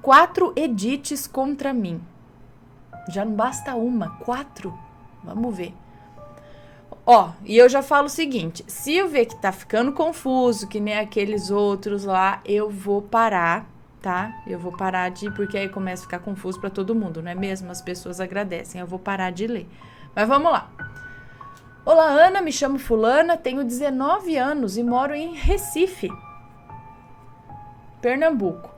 4 Edites contra mim. Já não basta uma, 4? Vamos ver. E eu já falo o seguinte, se eu ver que tá ficando confuso, que nem aqueles outros lá, eu vou parar, tá? Eu vou parar porque aí começa a ficar confuso pra todo mundo, não é mesmo? As pessoas agradecem, eu vou parar de ler. Mas vamos lá. Olá, Ana, me chamo fulana, tenho 19 anos e moro em Recife, Pernambuco.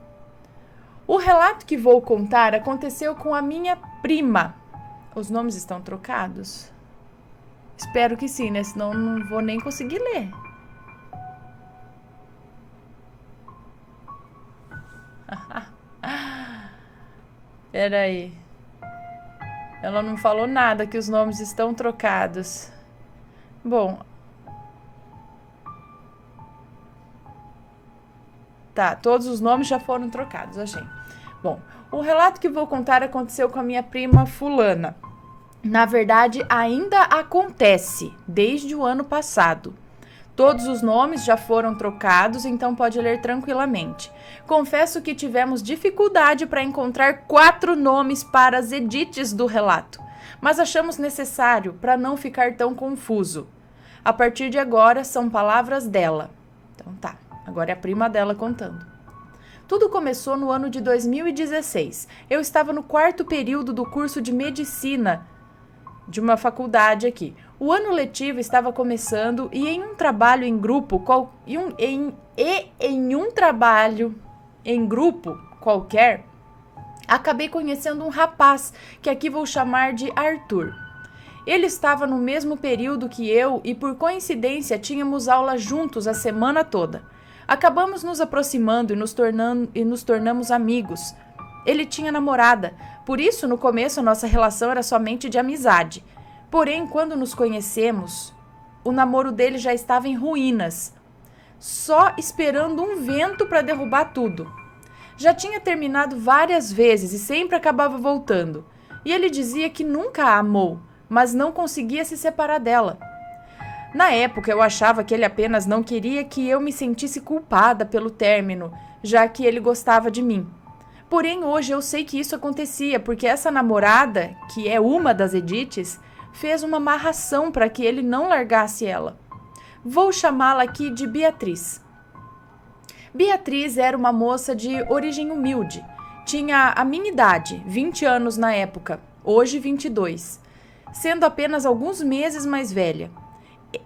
O relato que vou contar aconteceu com a minha prima. Os nomes estão trocados? Espero que sim, né? Senão não vou nem conseguir ler. Peraí. Ela não falou nada que os nomes estão trocados. Bom. Tá, todos os nomes já foram trocados, achei. Bom, o relato que vou contar aconteceu com a minha prima fulana. Na verdade, ainda acontece, desde o ano passado. Todos os nomes já foram trocados, então pode ler tranquilamente. Confesso que tivemos dificuldade para encontrar 4 nomes para as edites do relato, mas achamos necessário para não ficar tão confuso. A partir de agora, são palavras dela. Então tá, agora é a prima dela contando. Tudo começou no ano de 2016. Eu estava no 4º período do curso de medicina de uma faculdade aqui. O ano letivo estava começando e em um trabalho em grupo qualquer, acabei conhecendo um rapaz que aqui vou chamar de Arthur. Ele estava no mesmo período que eu e por coincidência tínhamos aula juntos a semana toda. Acabamos nos aproximando e nos tornamos amigos. Ele tinha namorada, por isso no começo a nossa relação era somente de amizade. Porém, quando nos conhecemos, o namoro dele já estava em ruínas, só esperando um vento para derrubar tudo. Já tinha terminado várias vezes e sempre acabava voltando. E ele dizia que nunca a amou, mas não conseguia se separar dela. Na época eu achava que ele apenas não queria que eu me sentisse culpada pelo término, já que ele gostava de mim. Porém, hoje eu sei que isso acontecia porque essa namorada, que é uma das edites, fez uma amarração para que ele não largasse ela. Vou chamá-la aqui de Beatriz. Beatriz era uma moça de origem humilde. Tinha a minha idade, 20 anos na época, hoje 22, sendo apenas alguns meses mais velha.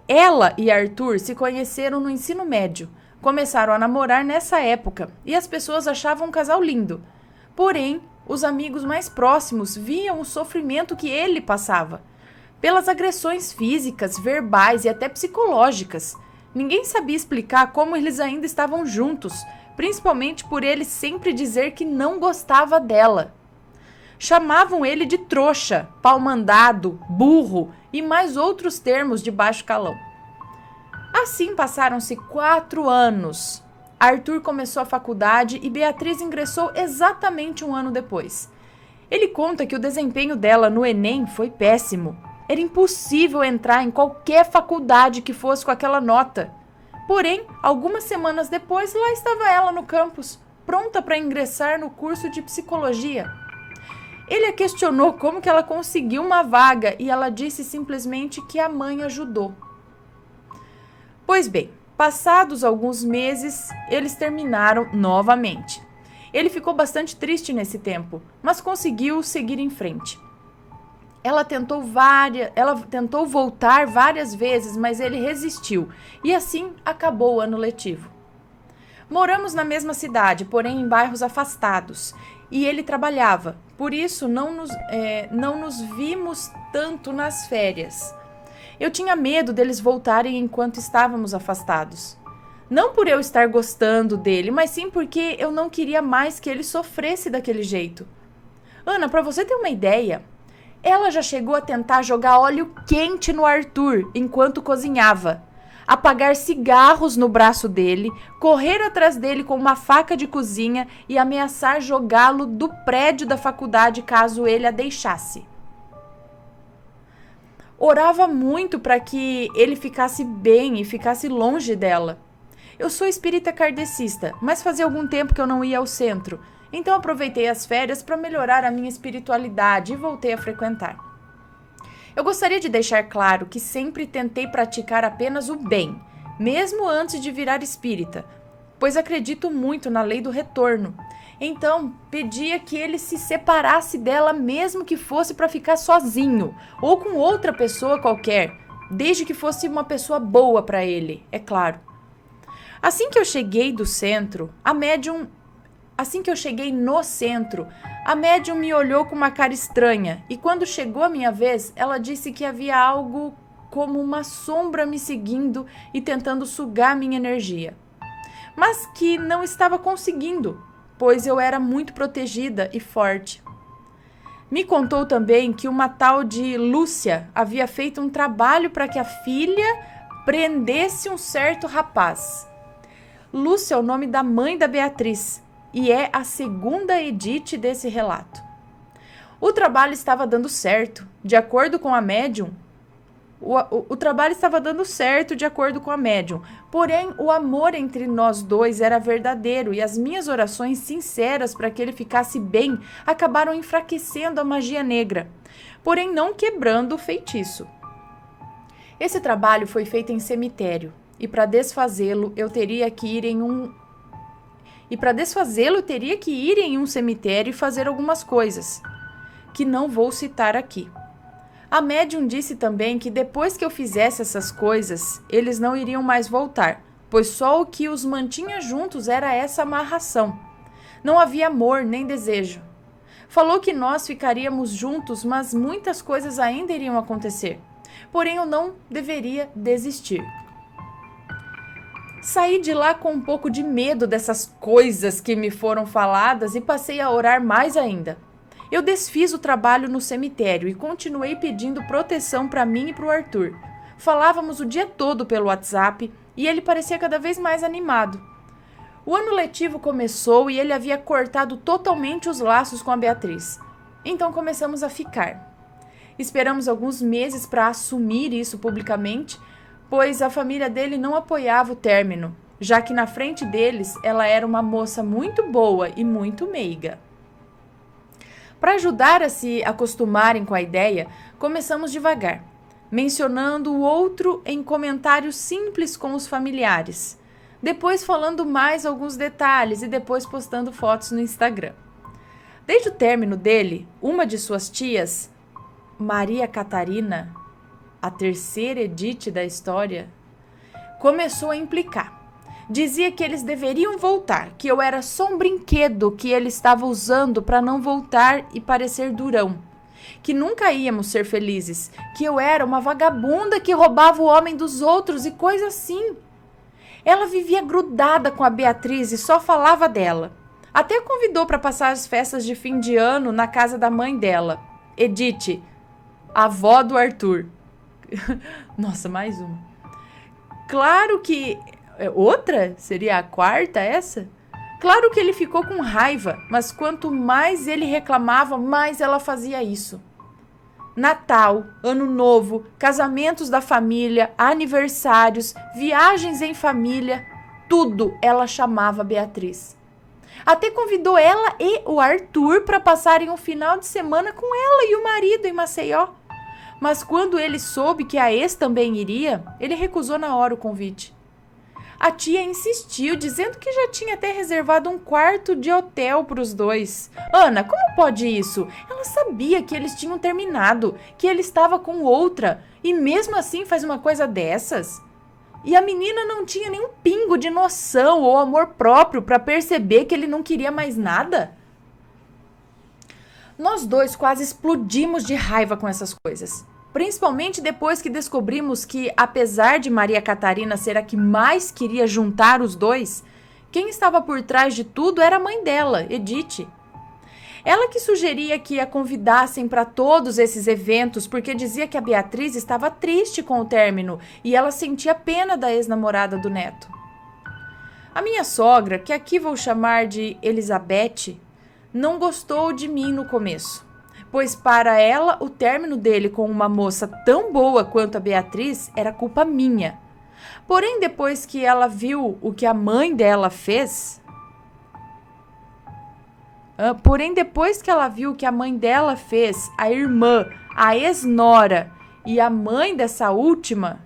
Ela e Arthur se conheceram no ensino médio, começaram a namorar nessa época e as pessoas achavam um casal lindo. Porém, os amigos mais próximos viam o sofrimento que ele passava, pelas agressões físicas, verbais e até psicológicas. Ninguém sabia explicar como eles ainda estavam juntos, principalmente por ele sempre dizer que não gostava dela. Chamavam ele de trouxa, pau-mandado, burro e mais outros termos de baixo calão. Assim passaram-se 4 anos. Arthur começou a faculdade e Beatriz ingressou exatamente um ano depois. Ele conta que o desempenho dela no Enem foi péssimo. Era impossível entrar em qualquer faculdade que fosse com aquela nota. Porém, algumas semanas depois, lá estava ela no campus, pronta para ingressar no curso de psicologia. Ele a questionou como que ela conseguiu uma vaga e ela disse simplesmente que a mãe ajudou. Pois bem, passados alguns meses, eles terminaram novamente. Ele ficou bastante triste nesse tempo, mas conseguiu seguir em frente. Ela tentou voltar várias vezes, mas ele resistiu, e assim acabou o ano letivo. Moramos na mesma cidade, porém em bairros afastados, e ele trabalhava, por isso não nos vimos tanto nas férias. Eu tinha medo deles voltarem enquanto estávamos afastados. Não por eu estar gostando dele, mas sim porque eu não queria mais que ele sofresse daquele jeito. Ana, para você ter uma ideia, ela já chegou a tentar jogar óleo quente no Arthur enquanto cozinhava, apagar cigarros no braço dele, correr atrás dele com uma faca de cozinha e ameaçar jogá-lo do prédio da faculdade caso ele a deixasse. Orava muito para que ele ficasse bem e ficasse longe dela. Eu sou espírita kardecista, mas fazia algum tempo que eu não ia ao centro. Então aproveitei as férias para melhorar a minha espiritualidade e voltei a frequentar. Eu gostaria de deixar claro que sempre tentei praticar apenas o bem, mesmo antes de virar espírita, pois acredito muito na lei do retorno. Então, pedia que ele se separasse dela mesmo que fosse para ficar sozinho ou com outra pessoa qualquer, desde que fosse uma pessoa boa para ele, é claro. Assim que eu cheguei no centro, a médium me olhou com uma cara estranha e quando chegou a minha vez, ela disse que havia algo como uma sombra me seguindo e tentando sugar minha energia, mas que não estava conseguindo, pois eu era muito protegida e forte. Me contou também que uma tal de Lúcia havia feito um trabalho para que a filha prendesse um certo rapaz. Lúcia é o nome da mãe da Beatriz e é a segunda Edith desse relato. O trabalho estava dando certo, de acordo com a médium. O trabalho estava dando certo de acordo com a médium, porém o amor entre nós dois era verdadeiro e as minhas orações sinceras para que ele ficasse bem acabaram enfraquecendo a magia negra, porém não quebrando o feitiço. Esse trabalho foi feito em cemitério e para desfazê-lo eu teria que ir em um cemitério e fazer algumas coisas, que não vou citar aqui. A médium disse também que depois que eu fizesse essas coisas, eles não iriam mais voltar, pois só o que os mantinha juntos era essa amarração. Não havia amor nem desejo. Falou que nós ficaríamos juntos, mas muitas coisas ainda iriam acontecer. Porém, eu não deveria desistir. Saí de lá com um pouco de medo dessas coisas que me foram faladas e passei a orar mais ainda. Eu desfiz o trabalho no cemitério e continuei pedindo proteção para mim e para o Arthur. Falávamos o dia todo pelo WhatsApp e ele parecia cada vez mais animado. O ano letivo começou e ele havia cortado totalmente os laços com a Beatriz. Então começamos a ficar. Esperamos alguns meses para assumir isso publicamente, pois a família dele não apoiava o término, já que na frente deles ela era uma moça muito boa e muito meiga. Para ajudar a se acostumarem com a ideia, começamos devagar, mencionando o outro em comentários simples com os familiares, depois falando mais alguns detalhes e depois postando fotos no Instagram. Desde o término dele, uma de suas tias, Maria Catarina, a terceira Edith da história, começou a implicar. Dizia que eles deveriam voltar, que eu era só um brinquedo que ele estava usando para não voltar e parecer durão, que nunca íamos ser felizes, que eu era uma vagabunda que roubava o homem dos outros e coisa assim. Ela vivia grudada com a Beatriz e só falava dela. Até convidou para passar as festas de fim de ano na casa da mãe dela, Edith, a avó do Arthur. Nossa, mais uma. Claro que... Outra? Seria a quarta essa? Claro que ele ficou com raiva, mas quanto mais ele reclamava, mais ela fazia isso. Natal, Ano Novo, casamentos da família, aniversários, viagens em família, tudo ela chamava Beatriz. Até convidou ela e o Arthur para passarem um final de semana com ela e o marido em Maceió. Mas quando ele soube que a ex também iria, ele recusou na hora o convite. A tia insistiu, dizendo que já tinha até reservado um quarto de hotel para os dois. Ana, como pode isso? Ela sabia que eles tinham terminado, que ele estava com outra, e mesmo assim faz uma coisa dessas? E a menina não tinha nem um pingo de noção ou amor próprio para perceber que ele não queria mais nada? Nós dois quase explodimos de raiva com essas coisas. Principalmente depois que descobrimos que, apesar de Maria Catarina ser a que mais queria juntar os dois, quem estava por trás de tudo era a mãe dela, Edith. Ela que sugeria que a convidassem para todos esses eventos porque dizia que a Beatriz estava triste com o término e ela sentia pena da ex-namorada do neto. A minha sogra, que aqui vou chamar de Elizabeth, não gostou de mim no começo, pois para ela o término dele com uma moça tão boa quanto a Beatriz era culpa minha. Porém, depois que ela viu o que a mãe dela fez, Porém, depois que ela viu que a mãe dela fez, a irmã, a ex-nora e a mãe dessa última,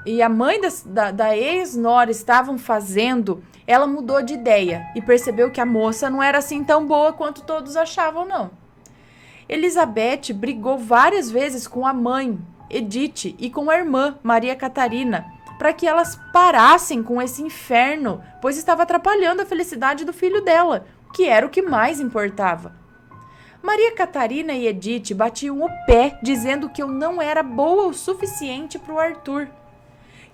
e a mãe da ex-nora estavam fazendo, ela mudou de ideia e percebeu que a moça não era assim tão boa quanto todos achavam, não. Elizabeth brigou várias vezes com a mãe, Edith, e com a irmã, Maria Catarina, para que elas parassem com esse inferno, pois estava atrapalhando a felicidade do filho dela, que era o que mais importava. Maria Catarina e Edith batiam o pé dizendo que eu não era boa o suficiente para o Arthur,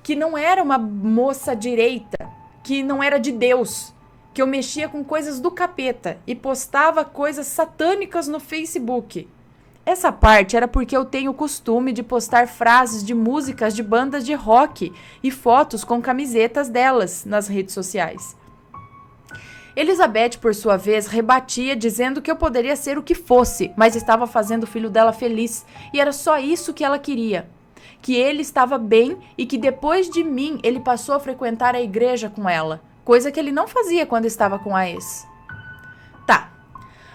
que não era uma moça direita, que não era de Deus, que eu mexia com coisas do capeta e postava coisas satânicas no Facebook. Essa parte era porque eu tenho o costume de postar frases de músicas de bandas de rock e fotos com camisetas delas nas redes sociais. Elizabeth, por sua vez, rebatia dizendo que eu poderia ser o que fosse, mas estava fazendo o filho dela feliz e era só isso que ela queria. Que ele estava bem e que depois de mim ele passou a frequentar a igreja com ela, coisa que ele não fazia quando estava com a ex. Tá.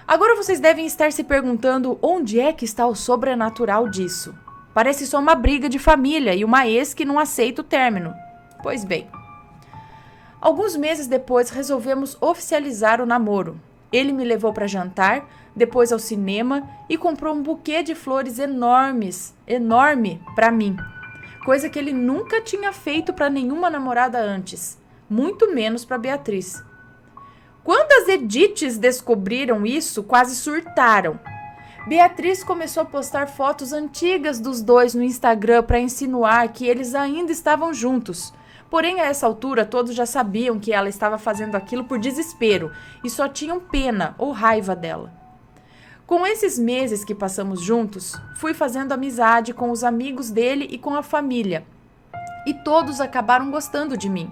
Agora vocês devem estar se perguntando onde é que está o sobrenatural disso. Parece só uma briga de família e uma ex que não aceita o término. Pois bem. Alguns meses depois resolvemos oficializar o namoro. Ele me levou para jantar, depois ao cinema e comprou um buquê de flores enorme para mim. Coisa que ele nunca tinha feito para nenhuma namorada antes, muito menos para Beatriz. Quando as Ediths descobriram isso, quase surtaram. Beatriz começou a postar fotos antigas dos dois no Instagram para insinuar que eles ainda estavam juntos. Porém, a essa altura, todos já sabiam que ela estava fazendo aquilo por desespero e só tinham pena ou raiva dela. Com esses meses que passamos juntos, fui fazendo amizade com os amigos dele e com a família. E todos acabaram gostando de mim.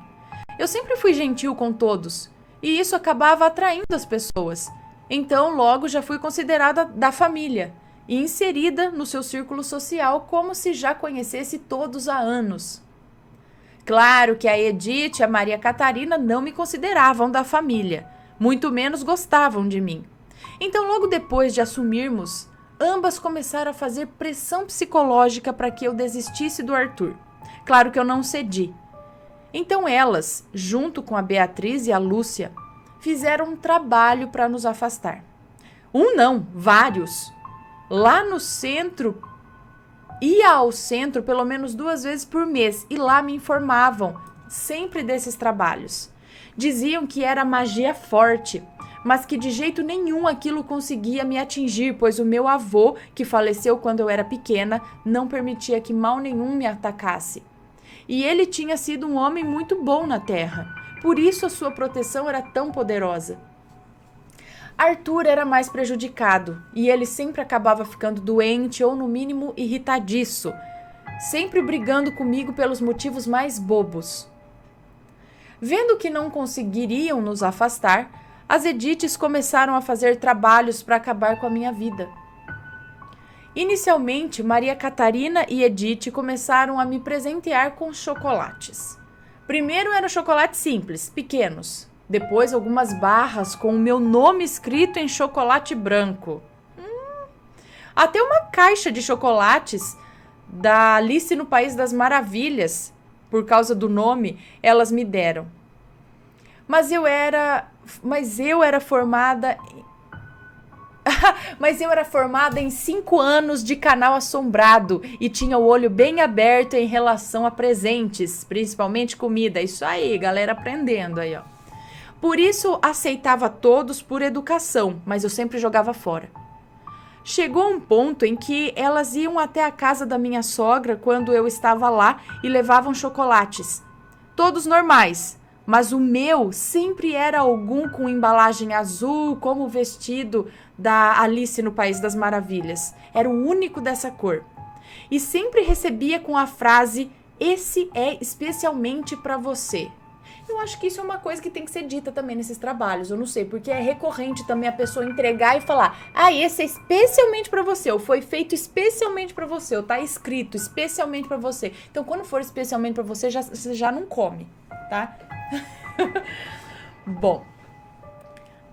Eu sempre fui gentil com todos. E isso acabava atraindo as pessoas. Então, logo já fui considerada da família e inserida no seu círculo social como se já conhecesse todos há anos. Claro que a Edith e a Maria Catarina não me consideravam da família, muito menos gostavam de mim. Então, logo depois de assumirmos, ambas começaram a fazer pressão psicológica para que eu desistisse do Arthur. Claro que eu não cedi. Então elas, junto com a Beatriz e a Lúcia, fizeram um trabalho para nos afastar. Não, vários. Lá no centro, ia ao centro pelo menos 2 vezes por mês e lá me informavam sempre desses trabalhos. Diziam que era magia forte, mas que de jeito nenhum aquilo conseguia me atingir, pois o meu avô, que faleceu quando eu era pequena, não permitia que mal nenhum me atacasse. E ele tinha sido um homem muito bom na terra, por isso a sua proteção era tão poderosa. Arthur era mais prejudicado e ele sempre acabava ficando doente ou no mínimo irritadiço, sempre brigando comigo pelos motivos mais bobos. Vendo que não conseguiriam nos afastar, as Ediths começaram a fazer trabalhos para acabar com a minha vida. Inicialmente, Maria Catarina e Edith começaram a me presentear com chocolates. Primeiro eram chocolates simples, pequenos. Depois algumas barras com o meu nome escrito em chocolate branco. Até uma caixa de chocolates da Alice no País das Maravilhas, por causa do nome, elas me deram. Mas eu era formada em 5 anos de canal assombrado e tinha o olho bem aberto em relação a presentes, principalmente comida. Isso aí, galera aprendendo aí, ó. Por isso aceitava todos por educação, mas eu sempre jogava fora. Chegou um ponto em que elas iam até a casa da minha sogra quando eu estava lá e levavam chocolates. Todos normais. Mas o meu sempre era algum com embalagem azul, como o vestido da Alice no País das Maravilhas. Era o único dessa cor. E sempre recebia com a frase, esse é especialmente para você. Eu acho que isso é uma coisa que tem que ser dita também nesses trabalhos, eu não sei, porque é recorrente também a pessoa entregar e falar, esse é especialmente para você, ou foi feito especialmente para você, ou tá escrito especialmente para você. Então, quando for especialmente para você, você já não come, tá? Bom,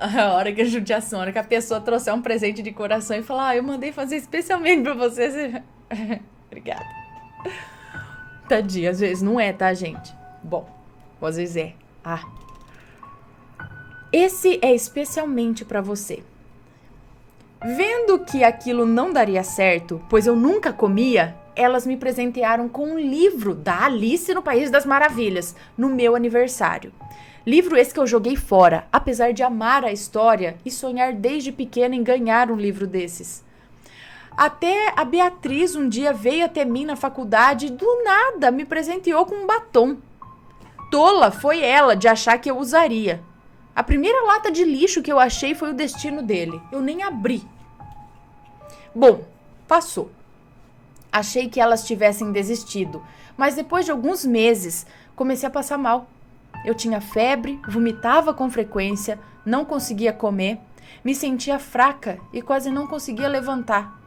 A hora que a judiação, a hora que a pessoa trouxer um presente de coração e falar, eu mandei fazer especialmente pra você. Obrigada. Tadinha, às vezes não é, tá, gente? Bom, às vezes é. Esse é especialmente pra você. Vendo que aquilo não daria certo, pois eu nunca comia, elas me presentearam com um livro da Alice no País das Maravilhas, no meu aniversário. Livro esse que eu joguei fora, apesar de amar a história e sonhar desde pequena em ganhar um livro desses. Até a Beatriz um dia veio até mim na faculdade e do nada me presenteou com um batom. Tola foi ela de achar que eu usaria. A primeira lata de lixo que eu achei foi o destino dele. Eu nem abri. Bom, passou. Achei que elas tivessem desistido, mas depois de alguns meses comecei a passar mal. Eu tinha febre, vomitava com frequência, não conseguia comer, me sentia fraca e quase não conseguia levantar.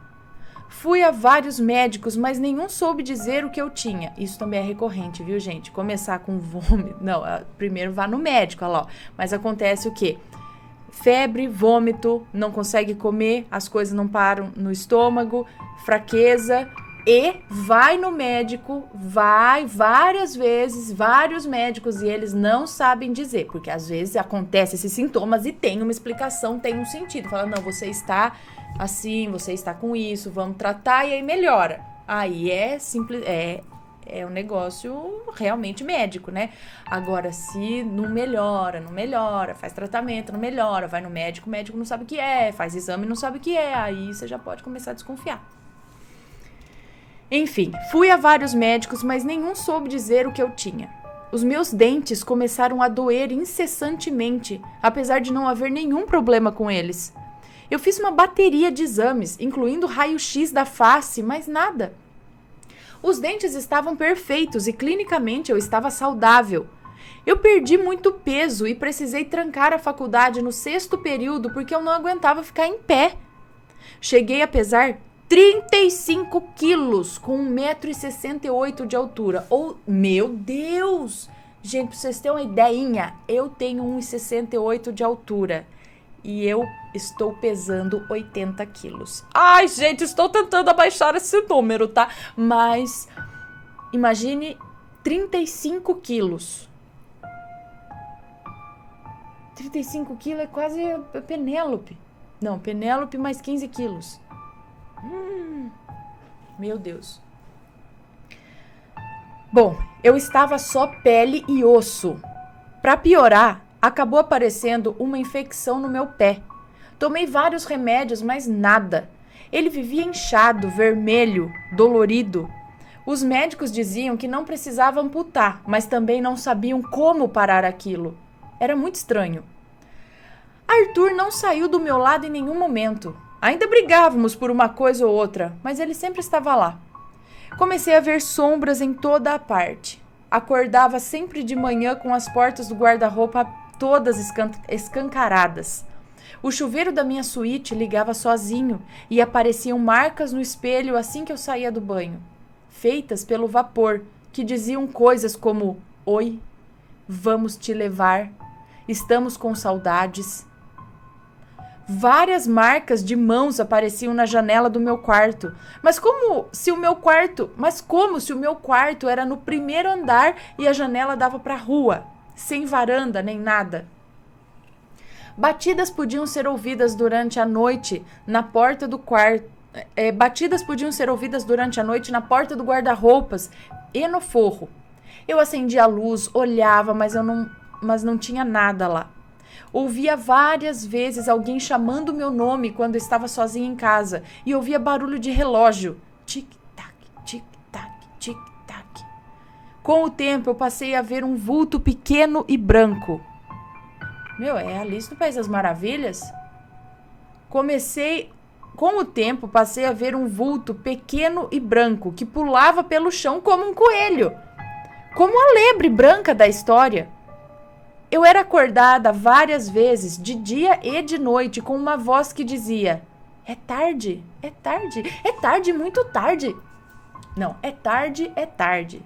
Fui a vários médicos, mas nenhum soube dizer o que eu tinha. Isso também é recorrente, viu, gente? Começar com vômito. Não, primeiro vá no médico, olha lá. Mas acontece o quê? Febre, vômito, não consegue comer, as coisas não param no estômago, fraqueza. E vai no médico, vai várias vezes, vários médicos, e eles não sabem dizer, porque às vezes acontecem esses sintomas e tem uma explicação, tem um sentido. Fala, não, você está assim, você está com isso, vamos tratar e aí melhora. Aí é simples, é um negócio realmente médico, né? Agora, se não melhora, faz tratamento, não melhora, vai no médico, o médico não sabe o que é, faz exame, não sabe o que é, aí você já pode começar a desconfiar. Enfim, fui a vários médicos, mas nenhum soube dizer o que eu tinha. Os meus dentes começaram a doer incessantemente, apesar de não haver nenhum problema com eles. Eu fiz uma bateria de exames, incluindo raio-x da face, mas nada. Os dentes estavam perfeitos e clinicamente eu estava saudável. Eu perdi muito peso e precisei trancar a faculdade no 6º período porque eu não aguentava ficar em pé. Cheguei a pesar 35 quilos com 1,68 m de altura. Meu Deus! Gente, pra vocês terem uma ideinha, eu tenho 1,68 m de altura. E eu estou pesando 80 quilos. Ai, gente, estou tentando abaixar esse número, tá? Mas imagine 35 quilos. 35 quilos é quase Penélope. Não, Penélope mais 15 quilos. Meu Deus. Bom, eu estava só pele e osso. Para piorar, acabou aparecendo uma infecção no meu pé. Tomei vários remédios, mas nada. Ele vivia inchado, vermelho, dolorido. Os médicos diziam que não precisava amputar, mas também não sabiam como parar aquilo. Era muito estranho. Arthur não saiu do meu lado em nenhum momento. Ainda brigávamos por uma coisa ou outra, mas ele sempre estava lá. Comecei a ver sombras em toda a parte. Acordava sempre de manhã com as portas do guarda-roupa todas escancaradas. O chuveiro da minha suíte ligava sozinho e apareciam marcas no espelho assim que eu saía do banho, feitas pelo vapor, que diziam coisas como: "Oi, vamos te levar, estamos com saudades." Várias marcas de mãos apareciam na janela do meu quarto. Mas como se o meu quarto era no primeiro andar e a janela dava para a rua, sem varanda nem nada. Batidas podiam ser ouvidas durante a noite na porta do quarto. Batidas podiam ser ouvidas durante a noite na porta do guarda-roupas e no forro. Eu acendia a luz, olhava, mas não tinha nada lá. Ouvia várias vezes alguém chamando meu nome quando estava sozinha em casa e ouvia barulho de relógio. Tic-tac, tic-tac, tic-tac. Com o tempo, eu passei a ver um vulto pequeno e branco. É Alice no País das Maravilhas? Com o tempo, passei a ver um vulto pequeno e branco que pulava pelo chão como um coelho. Como a lebre branca da história. Eu era acordada várias vezes, de dia e de noite, com uma voz que dizia: "É tarde, é tarde, é tarde, muito tarde." Não, é tarde, é tarde.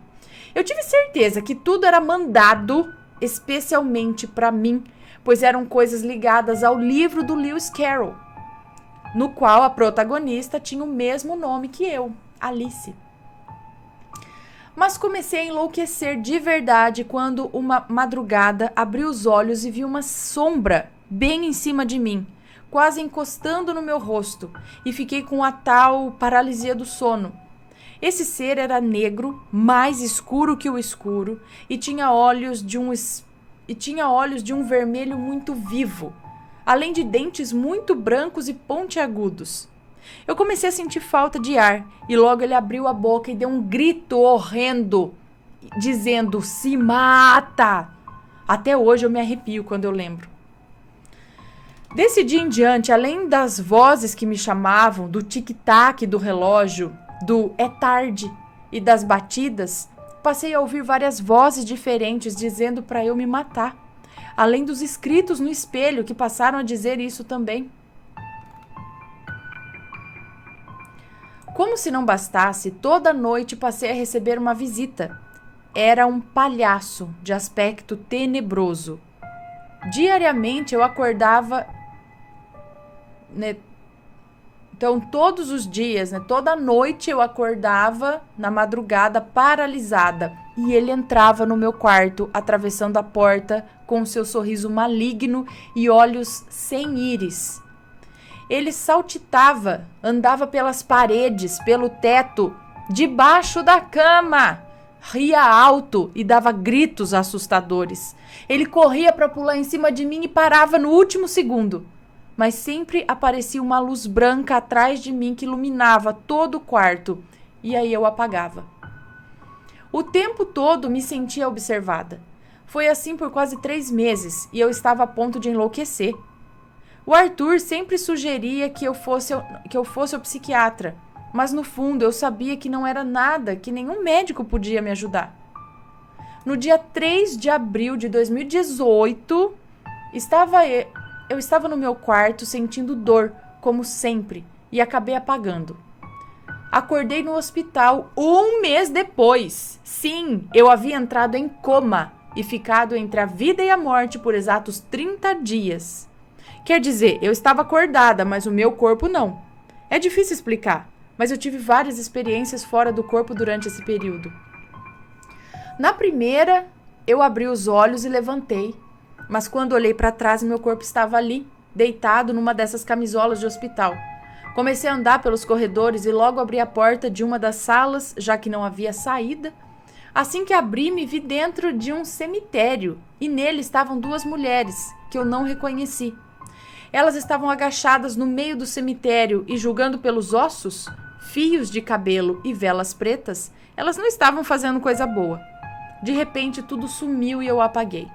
Eu tive certeza que tudo era mandado especialmente para mim, pois eram coisas ligadas ao livro do Lewis Carroll, no qual a protagonista tinha o mesmo nome que eu, Alice. Mas comecei a enlouquecer de verdade quando uma madrugada abri os olhos e vi uma sombra bem em cima de mim, quase encostando no meu rosto, e fiquei com a tal paralisia do sono. Esse ser era negro, mais escuro que o escuro, e tinha olhos de um vermelho muito vivo, além de dentes muito brancos e pontiagudos. Eu comecei a sentir falta de ar, e logo ele abriu a boca e deu um grito horrendo, dizendo: "Se mata!" Até hoje eu me arrepio quando eu lembro. Desse dia em diante, além das vozes que me chamavam, do tic-tac do relógio, do "é tarde" e das batidas, passei a ouvir várias vozes diferentes dizendo para eu me matar, além dos escritos no espelho que passaram a dizer isso também. Como se não bastasse, toda noite passei a receber uma visita. Era um palhaço de aspecto tenebroso. Diariamente eu acordava, então todos os dias, toda noite eu acordava na madrugada paralisada, e ele entrava no meu quarto atravessando a porta com seu sorriso maligno e olhos sem íris. Ele saltitava, andava pelas paredes, pelo teto, debaixo da cama, ria alto e dava gritos assustadores. Ele corria para pular em cima de mim e parava no último segundo, mas sempre aparecia uma luz branca atrás de mim que iluminava todo o quarto, e aí eu apagava. O tempo todo me sentia observada. Foi assim por quase 3 meses, e eu estava a ponto de enlouquecer. O Arthur sempre sugeria que eu fosse ao psiquiatra, mas no fundo eu sabia que não era nada, que nenhum médico podia me ajudar. No dia 3 de abril de 2018, eu estava no meu quarto sentindo dor, como sempre, e acabei apagando. Acordei no hospital 1 mês depois. Sim, eu havia entrado em coma e ficado entre a vida e a morte por exatos 30 dias. Quer dizer, eu estava acordada, mas o meu corpo não. É difícil explicar, mas eu tive várias experiências fora do corpo durante esse período. Na primeira, eu abri os olhos e levantei, mas quando olhei para trás, meu corpo estava ali, deitado numa dessas camisolas de hospital. Comecei a andar pelos corredores e logo abri a porta de uma das salas, já que não havia saída. Assim que abri, me vi dentro de um cemitério, e nele estavam 2 mulheres, que eu não reconheci. Elas estavam agachadas no meio do cemitério e, julgando pelos ossos, fios de cabelo e velas pretas, elas não estavam fazendo coisa boa. De repente, tudo sumiu e eu apaguei.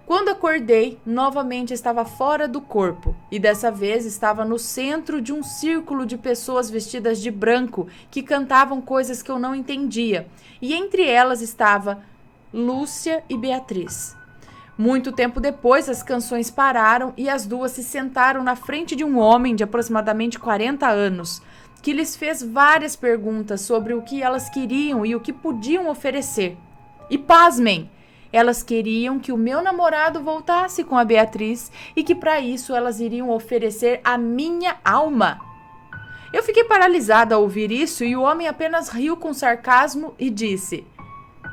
Quando acordei, novamente estava fora do corpo, e dessa vez estava no centro de um círculo de pessoas vestidas de branco que cantavam coisas que eu não entendia, e entre elas estava Lúcia e Beatriz. Muito tempo depois, as canções pararam e as 2 se sentaram na frente de um homem de aproximadamente 40 anos, que lhes fez várias perguntas sobre o que elas queriam e o que podiam oferecer. E pasmem, elas queriam que o meu namorado voltasse com a Beatriz e que para isso elas iriam oferecer a minha alma. Eu fiquei paralisada ao ouvir isso e o homem apenas riu com sarcasmo e disse: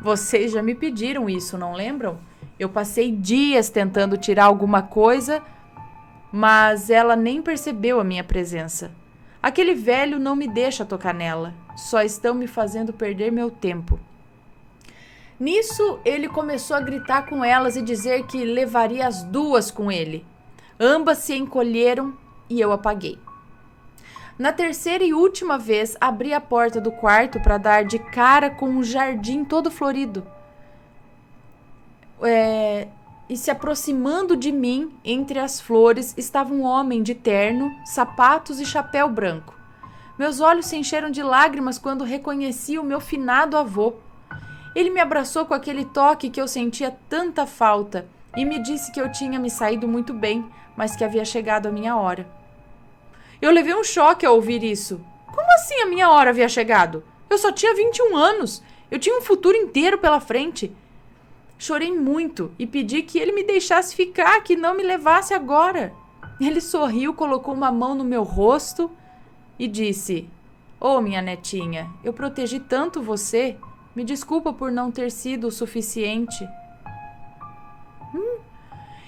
"Vocês já me pediram isso, não lembram? Eu passei dias tentando tirar alguma coisa, mas ela nem percebeu a minha presença. Aquele velho não me deixa tocar nela. Só estão me fazendo perder meu tempo." Nisso, ele começou a gritar com elas e dizer que levaria as 2 com ele. Ambas se encolheram e eu apaguei. Na terceira e última vez, abri a porta do quarto para dar de cara com um jardim todo florido. E se aproximando de mim, entre as flores, estava um homem de terno, sapatos e chapéu branco. Meus olhos se encheram de lágrimas quando reconheci o meu finado avô. Ele me abraçou com aquele toque que eu sentia tanta falta e me disse que eu tinha me saído muito bem, mas que havia chegado a minha hora. Eu levei um choque ao ouvir isso. Como assim a minha hora havia chegado? Eu só tinha 21 anos. Eu tinha um futuro inteiro pela frente. Chorei muito e pedi que ele me deixasse ficar, que não me levasse agora. Ele sorriu, colocou uma mão no meu rosto e disse: "Oh, minha netinha, eu protegi tanto você. Me desculpa por não ter sido o suficiente."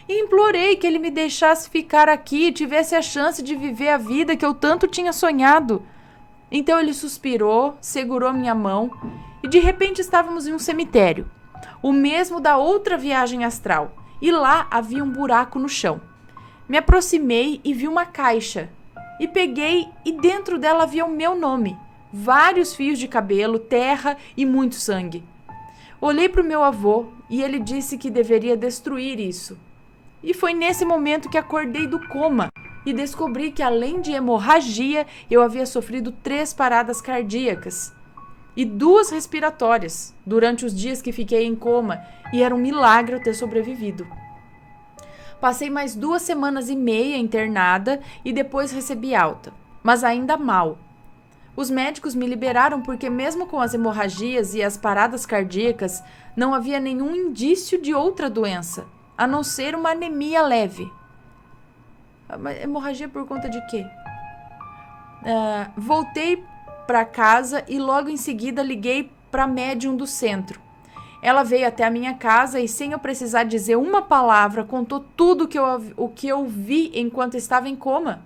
E implorei que ele me deixasse ficar aqui e tivesse a chance de viver a vida que eu tanto tinha sonhado. Então ele suspirou, segurou minha mão e de repente estávamos em um cemitério, o mesmo da outra viagem astral, e lá havia um buraco no chão. Me aproximei e vi uma caixa, e peguei, e dentro dela havia o meu nome, vários fios de cabelo, terra e muito sangue. Olhei para o meu avô e ele disse que deveria destruir isso. E foi nesse momento que acordei do coma e descobri que, além de hemorragia, eu havia sofrido 3 paradas cardíacas e 2 respiratórias durante os dias que fiquei em coma, e era um milagre eu ter sobrevivido. Passei mais 2 semanas e meia internada e depois recebi alta, mas ainda mal. Os médicos me liberaram porque, mesmo com as hemorragias e as paradas cardíacas, não havia nenhum indício de outra doença, a não ser uma anemia leve. Mas hemorragia por conta de quê? Voltei para casa e logo em seguida liguei para a médium do centro. Ela veio até a minha casa e, sem eu precisar dizer uma palavra, contou tudo o que eu vi enquanto estava em coma.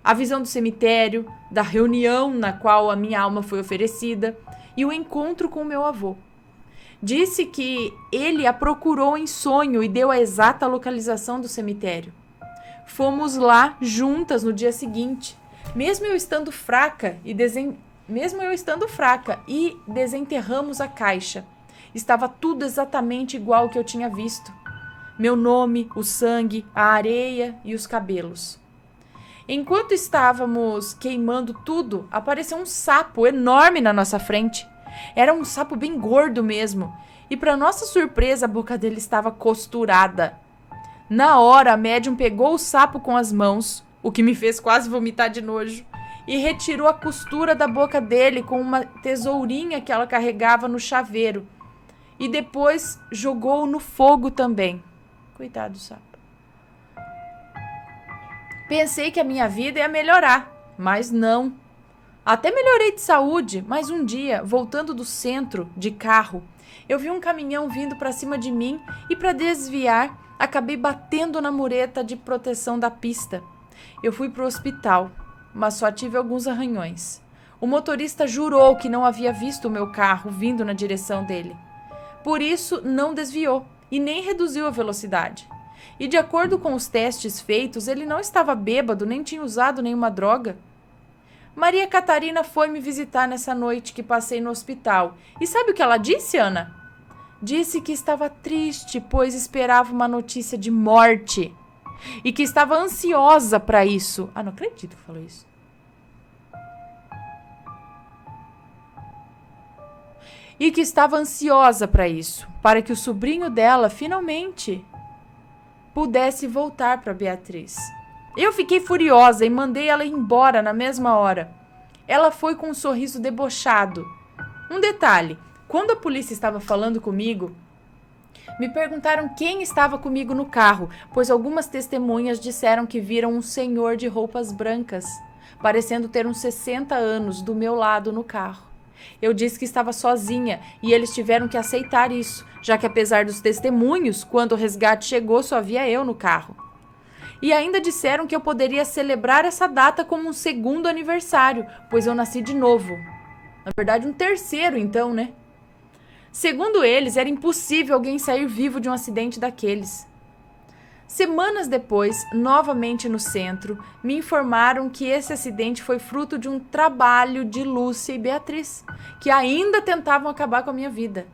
A visão do cemitério, da reunião na qual a minha alma foi oferecida e o encontro com o meu avô. Disse que ele a procurou em sonho e deu a exata localização do cemitério. Fomos lá juntas no dia seguinte, mesmo eu estando fraca, e desenterramos a caixa. Estava tudo exatamente igual ao que eu tinha visto. Meu nome, o sangue, a areia e os cabelos. Enquanto estávamos queimando tudo, apareceu um sapo enorme na nossa frente. Era um sapo bem gordo mesmo, e para nossa surpresa a boca dele estava costurada. Na hora, a médium pegou o sapo com as mãos, o que me fez quase vomitar de nojo, e retirou a costura da boca dele com uma tesourinha que ela carregava no chaveiro, e depois jogou no fogo também. Coitado do sapo. Pensei que a minha vida ia melhorar, mas não. Até melhorei de saúde, mas um dia, voltando do centro de carro, eu vi um caminhão vindo para cima de mim e, para desviar, acabei batendo na mureta de proteção da pista. Eu fui para o hospital, mas só tive alguns arranhões. O motorista jurou que não havia visto o meu carro vindo na direção dele. Por isso, não desviou e nem reduziu a velocidade. E, de acordo com os testes feitos, ele não estava bêbado nem tinha usado nenhuma droga. Maria Catarina foi me visitar nessa noite que passei no hospital. E sabe o que ela disse, Ana? Disse que estava triste, pois esperava uma notícia de morte. E que estava ansiosa para isso. Não acredito que falou isso. E que estava ansiosa para isso, para que o sobrinho dela finalmente pudesse voltar para Beatriz. Eu fiquei furiosa e mandei ela embora na mesma hora. Ela foi com um sorriso debochado. Um detalhe, quando a polícia estava falando comigo, me perguntaram quem estava comigo no carro, pois algumas testemunhas disseram que viram um senhor de roupas brancas, parecendo ter uns 60 anos, do meu lado no carro. Eu disse que estava sozinha e eles tiveram que aceitar isso, já que, apesar dos testemunhos, quando o resgate chegou só havia eu no carro. E ainda disseram que eu poderia celebrar essa data como um 2º aniversário, pois eu nasci de novo. Na verdade, um 3º então, né? Segundo eles, era impossível alguém sair vivo de um acidente daqueles. Semanas depois, novamente no centro, me informaram que esse acidente foi fruto de um trabalho de Lúcia e Beatriz, que ainda tentavam acabar com a minha vida.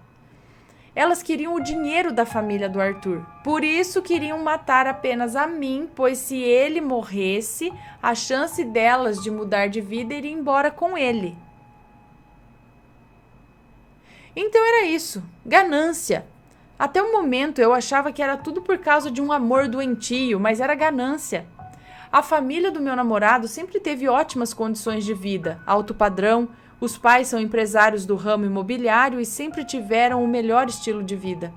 Elas queriam o dinheiro da família do Arthur, por isso queriam matar apenas a mim, pois se ele morresse, a chance delas de mudar de vida iria embora com ele. Então era isso, ganância. Até o momento eu achava que era tudo por causa de um amor doentio, mas era ganância. A família do meu namorado sempre teve ótimas condições de vida, alto padrão, os pais são empresários do ramo imobiliário e sempre tiveram o melhor estilo de vida.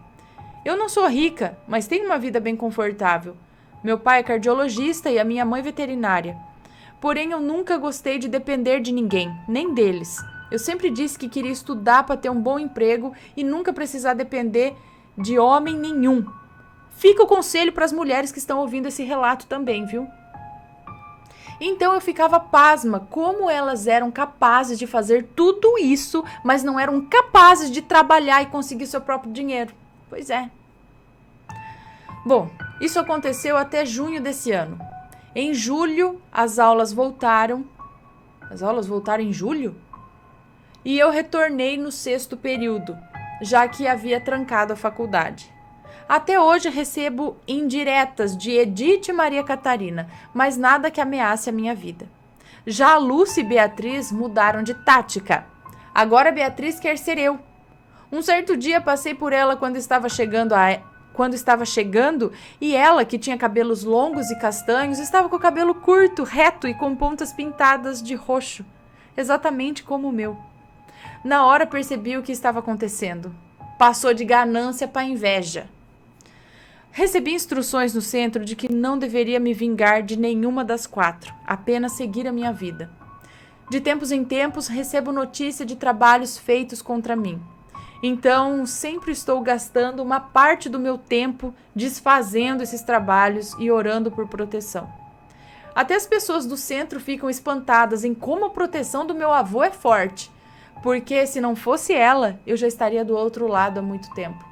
Eu não sou rica, mas tenho uma vida bem confortável. Meu pai é cardiologista e a minha mãe veterinária. Porém, eu nunca gostei de depender de ninguém, nem deles. Eu sempre disse que queria estudar para ter um bom emprego e nunca precisar depender de homem nenhum. Fica o conselho para as mulheres que estão ouvindo esse relato também, viu? Então eu ficava pasma como elas eram capazes de fazer tudo isso, mas não eram capazes de trabalhar e conseguir seu próprio dinheiro. Pois é. Bom, isso aconteceu até junho desse ano. Em julho, as aulas voltaram. As aulas voltaram em julho? E eu retornei no 6º período, já que havia trancado a faculdade. Até hoje recebo indiretas de Edith e Maria Catarina, mas nada que ameace a minha vida. Já a Lúcia e Beatriz mudaram de tática. Agora Beatriz quer ser eu. Um certo dia passei por ela quando estava chegando e ela, que tinha cabelos longos e castanhos, estava com o cabelo curto, reto e com pontas pintadas de roxo, exatamente como o meu. Na hora percebi o que estava acontecendo. Passou de ganância para inveja. Recebi instruções no centro de que não deveria me vingar de nenhuma das 4, apenas seguir a minha vida. De tempos em tempos, recebo notícia de trabalhos feitos contra mim. Então, sempre estou gastando uma parte do meu tempo desfazendo esses trabalhos e orando por proteção. Até as pessoas do centro ficam espantadas em como a proteção do meu avô é forte, porque se não fosse ela, eu já estaria do outro lado há muito tempo.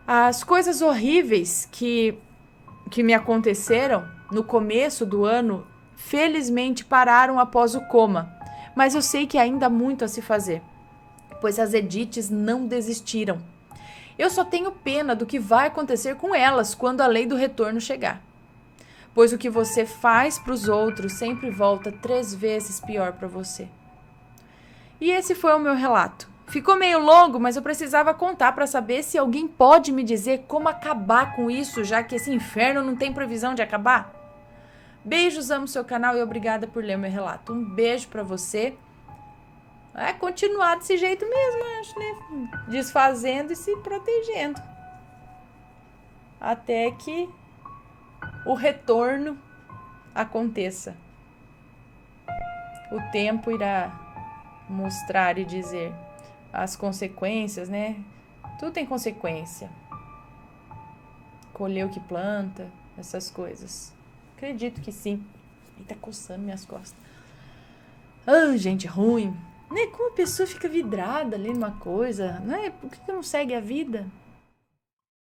As coisas horríveis que me aconteceram no começo do ano, felizmente pararam após o coma, mas eu sei que ainda há muito a se fazer, pois as Ediths não desistiram. Eu só tenho pena do que vai acontecer com elas quando a lei do retorno chegar, pois o que você faz para os outros sempre volta 3 vezes pior para você. E esse foi o meu relato. Ficou meio longo, mas eu precisava contar para saber se alguém pode me dizer como acabar com isso, já que esse inferno não tem previsão de acabar. Beijos, amo seu canal e obrigada por ler meu relato. Um beijo para você. É continuar desse jeito mesmo, acho, né? Desfazendo e se protegendo. Até que o retorno aconteça. O tempo irá mostrar e dizer as consequências, né? Tudo tem consequência. Colher o que planta, essas coisas. Acredito que sim. Eita, coçando minhas costas. Ah, gente ruim. Né? Como a pessoa fica vidrada ali numa coisa, né? Por que não segue a vida?